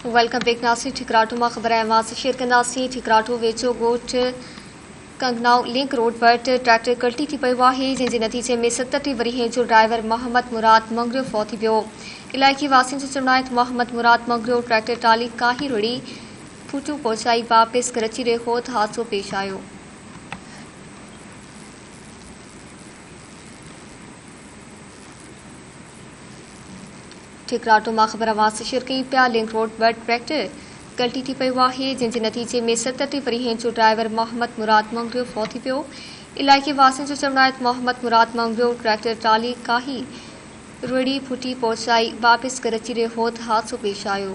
Welcome back नासी ठिकराटू में खबर अहम से शेयर कंदासीं। ठिकराटू वेझो ॻोठ कंगनाव लिंक रोड वटि ट्रैक्टर कल्टी थी पियो आहे, जंहिंजे नतीजे में 37 वरीह जो ड्राइवर मोहम्मद मुराद मंगरियो फौत थी पियो। इलाइक़ी वासियुनि जो चवणु आहे त मोहम्मद मुराद मंगरियो ट्रैक्टर टाली काही रुड़ी फूटू पहुचाई वापसि घर अची रहियो हो त हादसो पेश आयो। ठिकराटू में खबर आवाज़ से शेयर कई पिया। लिंक रोड वटि ट्रैक्टर कल्टी थी पियो आहे, जंहिंजे नतीजे में 37 वरीह जो ड्राइवर मोहम्मद मुराद मंगरियो फौत थी पियो। इलाइक़ी वासियुनि जो चवणु आहे त मोहम्मद मुराद मंगरियो ट्रैक्टर टाली काही रुड़ी फूटी पहुचाई वापसि घर अची रहियो हो त हादसो पेश आयो।